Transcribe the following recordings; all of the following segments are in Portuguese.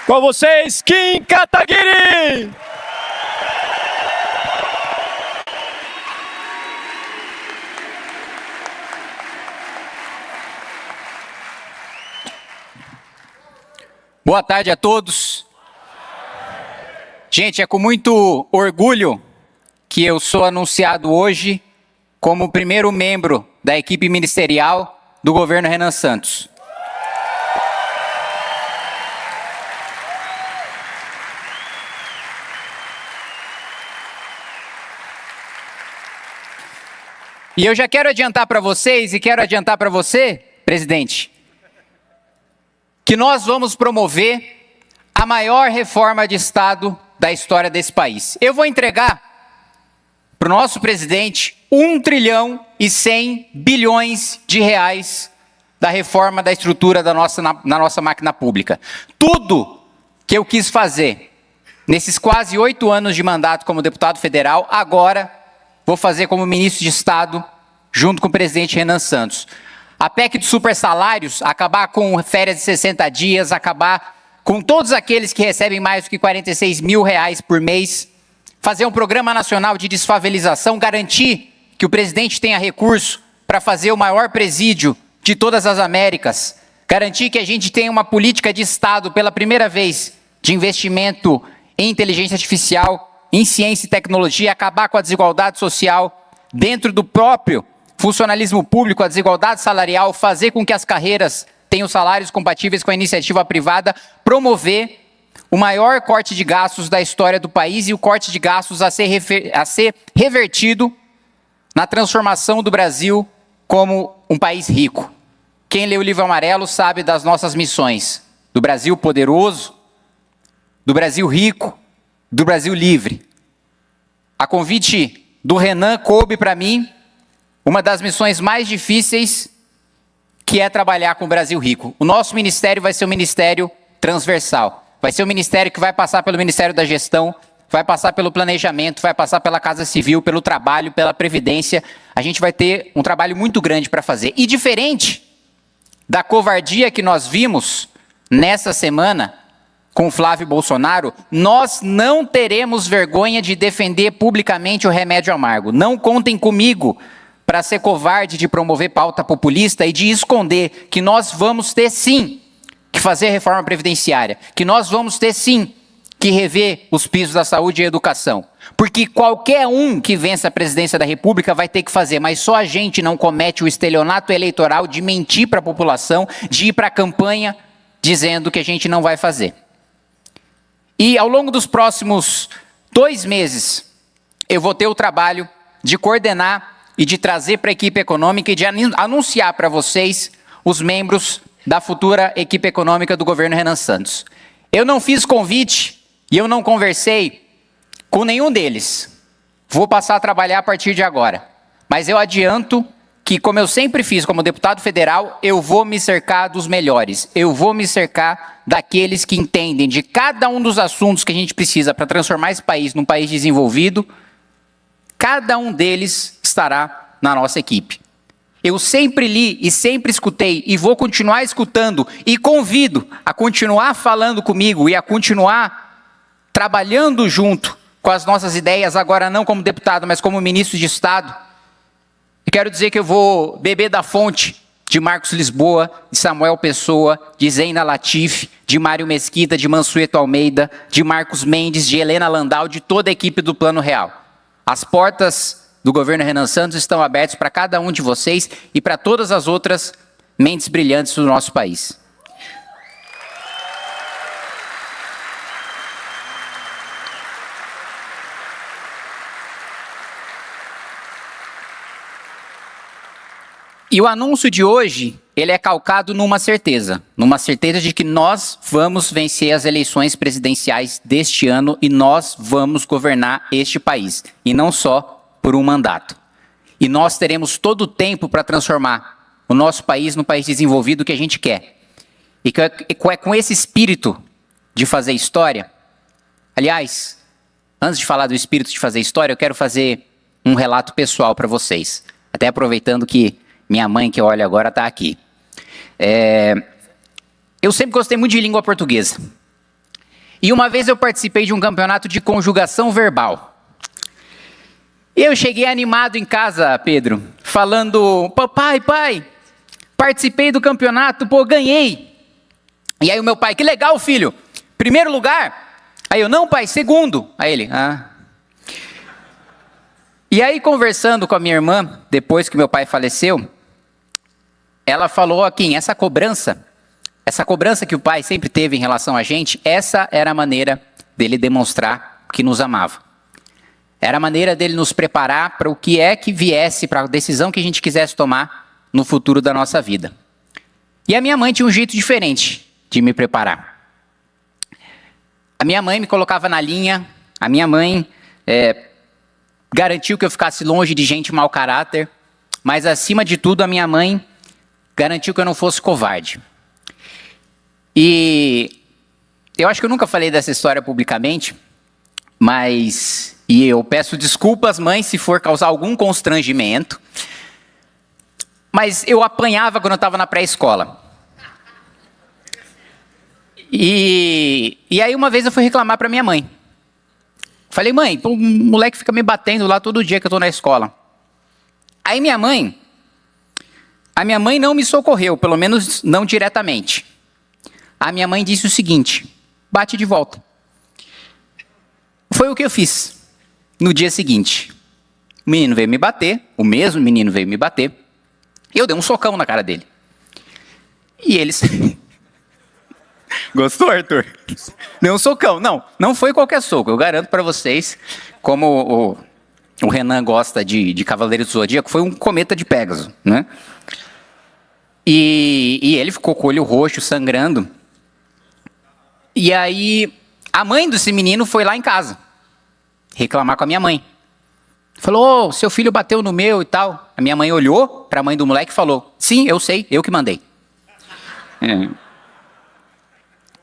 Com vocês, Kim Kataguiri! Boa tarde a todos. Gente, é com muito orgulho que eu sou anunciado hoje como o primeiro membro da equipe ministerial do governo Renan Santos. E eu já quero adiantar para vocês e quero adiantar para você, presidente, que nós vamos promover a maior reforma de Estado da história desse país. Eu vou entregar para o nosso presidente 1 trilhão e 100 bilhões de reais da reforma da estrutura da na nossa máquina pública. Tudo que eu quis fazer nesses quase 8 anos de mandato como deputado federal, agora vou fazer como ministro de Estado, junto com o presidente Renan Santos. A PEC dos supersalários, acabar com férias de 60 dias, acabar com todos aqueles que recebem mais do que 46 mil reais por mês, fazer um programa nacional de desfavelização, garantir que o presidente tenha recurso para fazer o maior presídio de todas as Américas, garantir que a gente tenha uma política de Estado pela primeira vez de investimento em inteligência artificial, em ciência e tecnologia, acabar com a desigualdade social dentro do próprio funcionalismo público, a desigualdade salarial, fazer com que as carreiras tenham salários compatíveis com a iniciativa privada, promover o maior corte de gastos da história do país e o corte de gastos a ser revertido na transformação do Brasil como um país rico. Quem lê o Livro Amarelo sabe das nossas missões, do Brasil poderoso, do Brasil rico, do Brasil livre. A convite do Renan coube para mim uma das missões mais difíceis, que é trabalhar com o Brasil rico. O nosso ministério vai ser um ministério transversal. Vai ser um ministério que vai passar pelo Ministério da Gestão, vai passar pelo planejamento, vai passar pela Casa Civil, pelo trabalho, pela Previdência. A gente vai ter um trabalho muito grande para fazer. E diferente da covardia que nós vimos nessa semana com o Flávio Bolsonaro, nós não teremos vergonha de defender publicamente o remédio amargo. Não contem comigo para ser covarde de promover pauta populista e de esconder que nós vamos ter sim que fazer reforma previdenciária, que nós vamos ter sim que rever os pisos da saúde e educação. Porque qualquer um que vença a presidência da República vai ter que fazer, mas só a gente não comete o estelionato eleitoral de mentir para a população, de ir para a campanha dizendo que a gente não vai fazer. E ao longo dos próximos 2 meses, eu vou ter o trabalho de coordenar e de trazer para a equipe econômica e de anunciar para vocês os membros da futura equipe econômica do governo Renan Santos. Eu não fiz convite e eu não conversei com nenhum deles. Vou passar a trabalhar a partir de agora. Mas eu adianto que, como eu sempre fiz como deputado federal, eu vou me cercar dos melhores. Eu vou me cercar daqueles que entendem de cada um dos assuntos que a gente precisa para transformar esse país num país desenvolvido. Cada um deles estará na nossa equipe. Eu sempre li e sempre escutei e vou continuar escutando e convido a continuar falando comigo e a continuar trabalhando junto com as nossas ideias, agora não como deputado, mas como ministro de Estado. E quero dizer que eu vou beber da fonte de Marcos Lisboa, de Samuel Pessoa, de Zeina Latif, de Mário Mesquita, de Mansueto Almeida, de Marcos Mendes, de Helena Landau, de toda a equipe do Plano Real. As portas do governo Renan Santos estão abertas para cada um de vocês e para todas as outras mentes brilhantes do nosso país. E o anúncio de hoje, ele é calcado numa certeza de que nós vamos vencer as eleições presidenciais deste ano e nós vamos governar este país, e não só por um mandato. E nós teremos todo o tempo para transformar o nosso país no país desenvolvido que a gente quer. E é com esse espírito de fazer história. Aliás, antes de falar do espírito de fazer história, eu quero fazer um relato pessoal para vocês. Até aproveitando que minha mãe, que olha agora, está aqui. Eu sempre gostei muito de língua portuguesa. E uma vez eu participei de um campeonato de conjugação verbal. Eu cheguei animado em casa, Pedro, falando: papai, pai, participei do campeonato, pô, ganhei. E aí o meu pai: que legal, filho, primeiro lugar? Aí eu: não, pai, segundo. Aí ele: ah. E aí, conversando com a minha irmã, depois que meu pai faleceu, ela falou aqui: essa cobrança que o pai sempre teve em relação a gente, essa era a maneira dele demonstrar que nos amava. Era a maneira dele nos preparar para o que é que viesse, para a decisão que a gente quisesse tomar no futuro da nossa vida. E a minha mãe tinha um jeito diferente de me preparar. A minha mãe me colocava na linha, a minha mãe garantiu que eu ficasse longe de gente mau caráter, mas acima de tudo a minha mãe garantiu que eu não fosse covarde. E eu acho que eu nunca falei dessa história publicamente, e eu peço desculpas, mãe, se for causar algum constrangimento, mas eu apanhava quando eu estava na pré-escola. E aí uma vez eu fui reclamar para minha mãe. Falei: mãe, o moleque fica me batendo lá todo dia que eu estou na escola. Aí a minha mãe não me socorreu, pelo menos não diretamente. A minha mãe disse o seguinte: bate de volta. Foi o que eu fiz. No dia seguinte, o menino veio me bater, o mesmo menino veio me bater, e eu dei um socão na cara dele. E eles... Gostou, Arthur? Deu um socão. Não foi qualquer soco, eu garanto para vocês, como o Renan gosta de Cavaleiro do Zodíaco, foi um cometa de Pégaso, né? E ele ficou com o olho roxo, sangrando. E aí, a mãe desse menino foi lá em casa reclamar com a minha mãe. Falou: seu filho bateu no meu e tal. A minha mãe olhou para a mãe do moleque e falou: sim, eu sei, eu que mandei.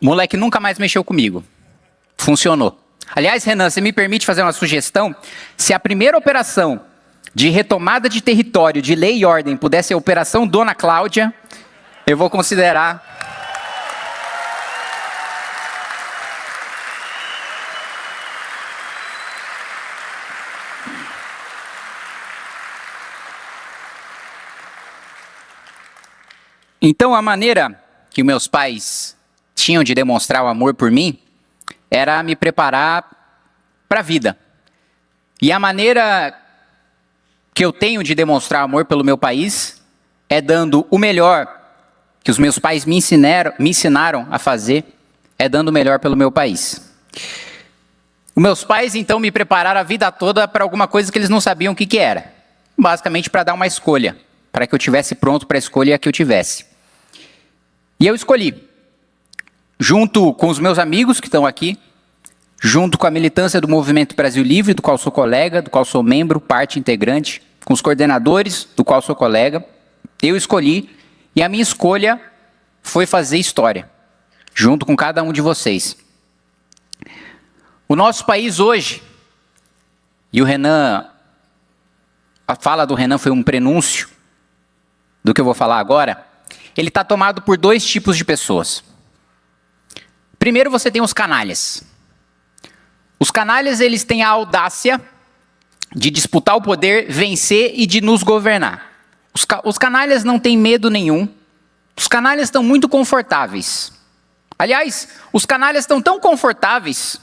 O moleque nunca mais mexeu comigo. Funcionou. Aliás, Renan, você me permite fazer uma sugestão? Se a primeira operação de retomada de território, de lei e ordem, pudesse ser a Operação Dona Cláudia, eu vou considerar... Então, a maneira que meus pais tinham de demonstrar o amor por mim era me preparar para a vida. E a maneira que eu tenho de demonstrar amor pelo meu país é dando o melhor que os meus pais me ensinaram a fazer, é dando o melhor pelo meu país. Os meus pais, então, me prepararam a vida toda para alguma coisa que eles não sabiam o que era. Basicamente para dar uma escolha, para que eu estivesse pronto para a escolha que eu tivesse. E eu escolhi, junto com os meus amigos que estão aqui, junto com a militância do Movimento Brasil Livre, do qual sou colega, do qual sou membro, parte integrante, com os coordenadores, do qual sou colega, eu escolhi, e a minha escolha foi fazer história, junto com cada um de vocês. O nosso país hoje, e o Renan, a fala do Renan foi um prenúncio do que eu vou falar agora, ele está tomado por dois tipos de pessoas. Primeiro, você tem os canalhas. Os canalhas, eles têm a audácia de disputar o poder, vencer e de nos governar. Os canalhas não têm medo nenhum. Os canalhas estão muito confortáveis. Aliás, os canalhas estão tão confortáveis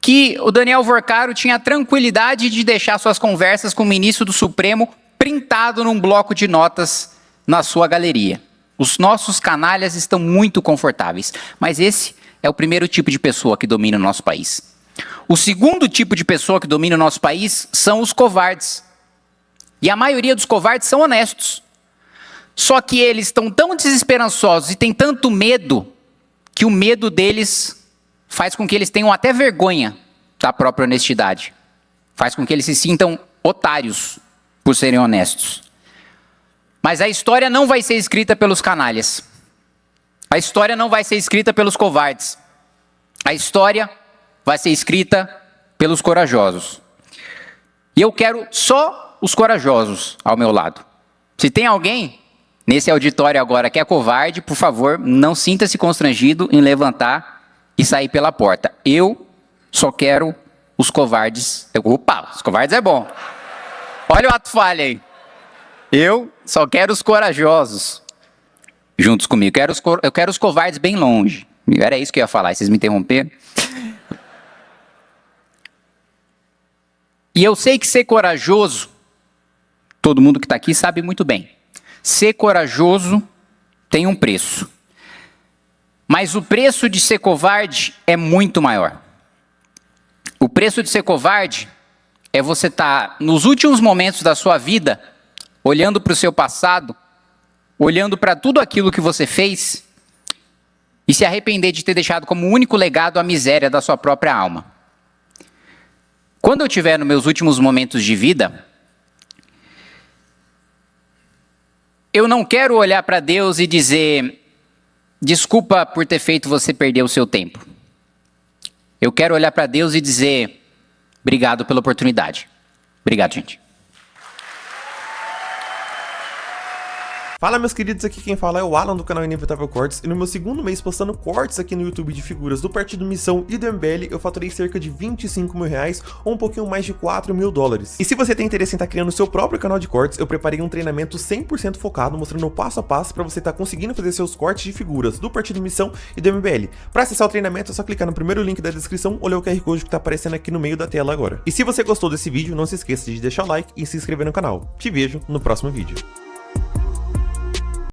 que o Daniel Vorcaro tinha a tranquilidade de deixar suas conversas com o ministro do Supremo printado num bloco de notas na sua galeria. Os nossos canalhas estão muito confortáveis, mas esse é o primeiro tipo de pessoa que domina o nosso país. O segundo tipo de pessoa que domina o nosso país são os covardes. E a maioria dos covardes são honestos. Só que eles estão tão desesperançosos e têm tanto medo, que o medo deles faz com que eles tenham até vergonha da própria honestidade. Faz com que eles se sintam otários por serem honestos. Mas a história não vai ser escrita pelos canalhas. A história não vai ser escrita pelos covardes. A história vai ser escrita pelos corajosos. E eu quero só os corajosos ao meu lado. Se tem alguém nesse auditório agora que é covarde, por favor, não sinta-se constrangido em levantar e sair pela porta. Eu só quero os covardes. Opa, os covardes é bom. Olha o ato falha aí. Eu só quero os corajosos juntos comigo. Eu quero os covardes bem longe. Era isso que eu ia falar, vocês me interromperam. E eu sei que ser corajoso, todo mundo que está aqui sabe muito bem. Ser corajoso tem um preço. Mas o preço de ser covarde é muito maior. O preço de ser covarde é você estar nos últimos momentos da sua vida, olhando para o seu passado, olhando para tudo aquilo que você fez e se arrepender de ter deixado como único legado a miséria da sua própria alma. Quando eu estiver nos meus últimos momentos de vida, eu não quero olhar para Deus e dizer, desculpa por ter feito você perder o seu tempo. Eu quero olhar para Deus e dizer, obrigado pela oportunidade. Obrigado, gente. Fala, meus queridos, aqui quem fala é o Alan do canal Inevitável Cortes, e no meu segundo mês postando cortes aqui no YouTube de figuras do Partido Missão e do MBL, eu faturei cerca de 25 mil reais, ou um pouquinho mais de 4 mil dólares. E se você tem interesse em estar criando o seu próprio canal de cortes, eu preparei um treinamento 100% focado, mostrando o passo a passo para você estar conseguindo fazer seus cortes de figuras do Partido Missão e do MBL. Para acessar o treinamento é só clicar no primeiro link da descrição ou ler o QR Code que está aparecendo aqui no meio da tela agora. E se você gostou desse vídeo, não se esqueça de deixar o like e se inscrever no canal. Te vejo no próximo vídeo.